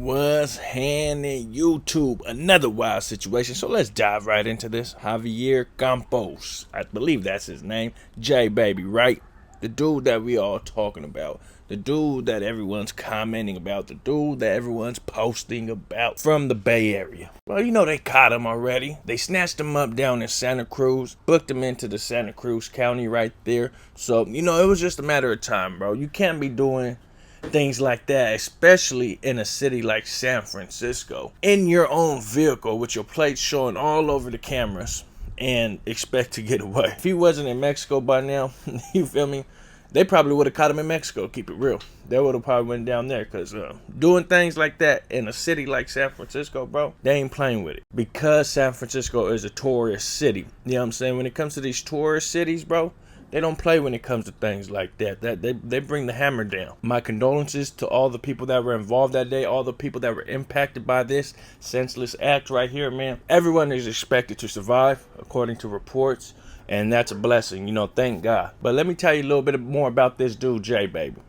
What's happening, YouTube? Another wild situation. So let's dive right into this. Javier Campos, I believe that's his name. JBaby, right? The dude that we all talking about. The dude that everyone's commenting about. The dude that everyone's posting about from the Bay Area. Well, you know they caught him already. They snatched him up down in Santa Cruz. Booked him into the Santa Cruz County right there. So, you know, it was just a matter of time, bro. You can't be doing things like that, especially in a city like San Francisco, in your own vehicle with your plates showing all over the cameras and expect to get away. If he wasn't in Mexico by now, you feel me? They probably would have caught him in Mexico, keep it real. They would have probably went down there because doing things like that in a city like San Francisco, bro, they ain't playing with it. Because San Francisco is a tourist city. You know what I'm saying? When it comes to these tourist cities, bro, they don't play when it comes to things like that. They bring the hammer down. My condolences to all the people that were involved that day, all the people that were impacted by this senseless act right here, man. Everyone is expected to survive, according to reports, and that's a blessing, you know, thank God. But let me tell you a little bit more about this dude, JBaby.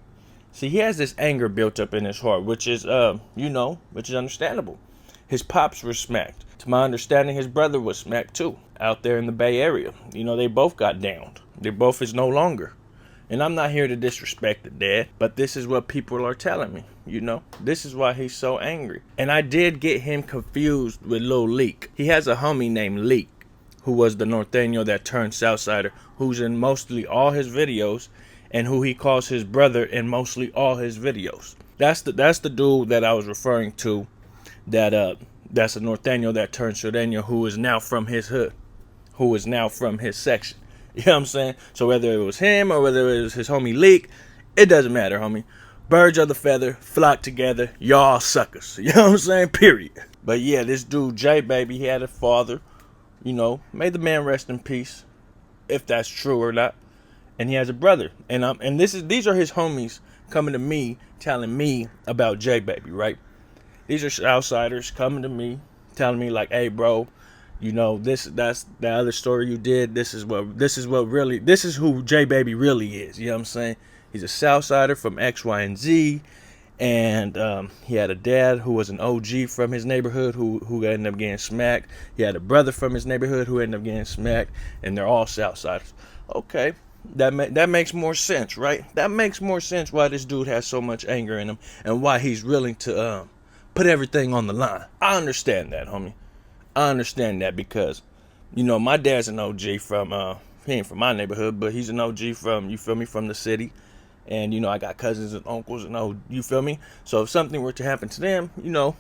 See, he has this anger built up in his heart, which is, which is understandable. His pops were smacked. To my understanding, his brother was smacked too, out there in the Bay Area. You know, they both got downed. They both is no longer. And I'm not here to disrespect the dad, but this is what people are telling me, you know. This is why he's so angry. And I did get him confused with Lil Leak. He has a homie named Leak, who was the Norteno that turned Southsider, who's in mostly all his videos, and who he calls his brother in mostly all his videos. That's the dude that I was referring to, that's a Norteño that turned Sureno, who is now from his hood, who is now from his section. You know what I'm saying? So whether it was him or whether it was his homie Leak, it doesn't matter, homie. Birds of the feather flock together. Y'all suckers. You know what I'm saying? Period. But yeah, this dude JBaby, he had a father. You know, may the man rest in peace, if that's true or not. And he has a brother. And these are his homies coming to me, telling me about JBaby, right? These are outsiders coming to me, telling me like, hey, bro, you know, that's the other story you did. This is who JBaby really is. You know what I'm saying? He's a Southsider from X, Y, and Z. And he had a dad who was an OG from his neighborhood who ended up getting smacked. He had a brother from his neighborhood who ended up getting smacked. And they're all Southsiders. Okay. That makes more sense, right? That makes more sense why this dude has so much anger in him and why he's willing to put everything on the line. I understand that, homie. I understand that because, you know, my dad's an OG from, he ain't from my neighborhood, but he's an OG from, you feel me, from the city. And, you know, I got cousins and uncles and, you feel me? So if something were to happen to them, you know,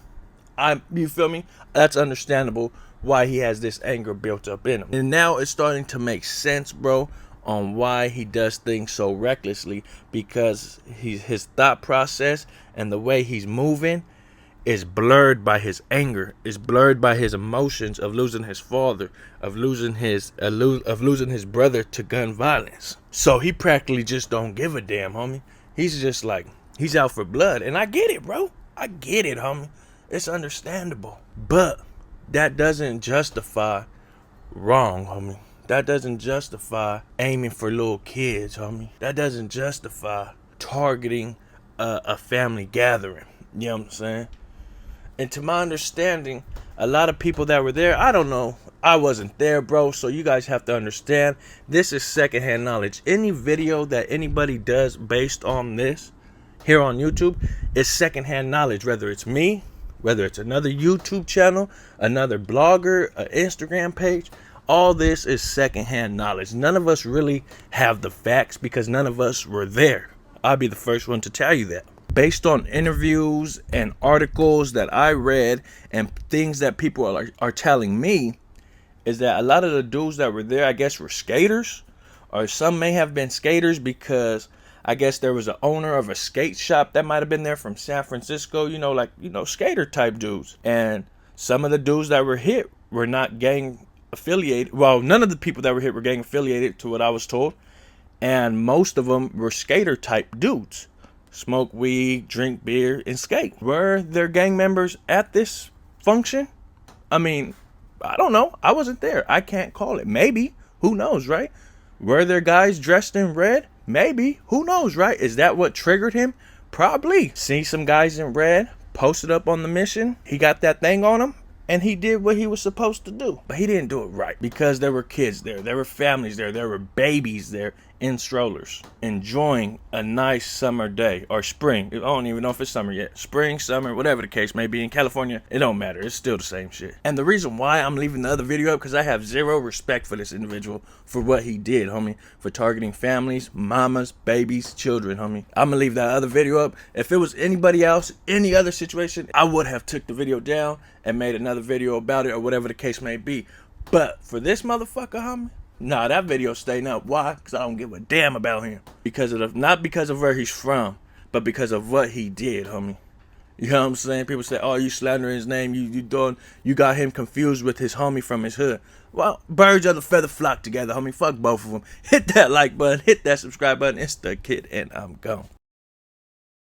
you feel me? That's understandable why he has this anger built up in him. And now it's starting to make sense, bro, on why he does things so recklessly, because his thought process and the way he's moving is blurred by his anger, is blurred by his emotions of losing his father, of losing his brother to gun violence. So he practically just don't give a damn, homie. He's just like, he's out for blood. And I get it, bro. I get it, homie. It's understandable. But that doesn't justify wrong, homie. That doesn't justify aiming for little kids, homie. That doesn't justify targeting a family gathering. You know what I'm saying? And to my understanding, a lot of people that were there, I don't know. I wasn't there, bro. So you guys have to understand, this is secondhand knowledge. Any video that anybody does based on this here on YouTube is secondhand knowledge. Whether it's me, whether it's another YouTube channel, another blogger, an Instagram page, all this is secondhand knowledge. None of us really have the facts because none of us were there. I'll be the first one to tell you that. Based on interviews and articles that I read and things that people are telling me, is that a lot of the dudes that were there, I guess, were skaters, or some may have been skaters because I guess there was an owner of a skate shop that might have been there from San Francisco, skater type dudes. And some of the dudes that were hit were not gang affiliated. Well, none of the people that were hit were gang affiliated, to what I was told. And most of them were skater type dudes. Smoke weed, drink beer, and skate. Were there gang members at this function? I mean, I don't know. I wasn't there. I can't call it. Maybe. Who knows, right? Were there guys dressed in red? Maybe. Who knows, right? Is that what triggered him? Probably. See some guys in red? posted up on the mission. He got that thing on him. And he did what he was supposed to do. But he didn't do it right. Because there were kids there. There were families there. There were babies there in strollers. Enjoying a nice summer day. Or spring. I don't even know if it's summer yet. Spring, summer, whatever the case may be. In California, it don't matter. It's still the same shit. And the reason why I'm leaving the other video up, because I have zero respect for this individual. For what he did, homie. For targeting families, mamas, babies, children, homie. I'm going to leave that other video up. If it was anybody else, any other situation, I would have took the video down and made another video about it or whatever the case may be. But for this motherfucker, homie, nah, that video staying up. Why? Because I don't give a damn about him. Not because of where he's from, but because of what he did, homie. You know what I'm saying? People say, oh, you slandering his name. You got him confused with his homie from his hood. Well, birds of the feather flock together, homie. Fuck both of them. Hit that like button. Hit that subscribe button. It's the kid, and I'm gone.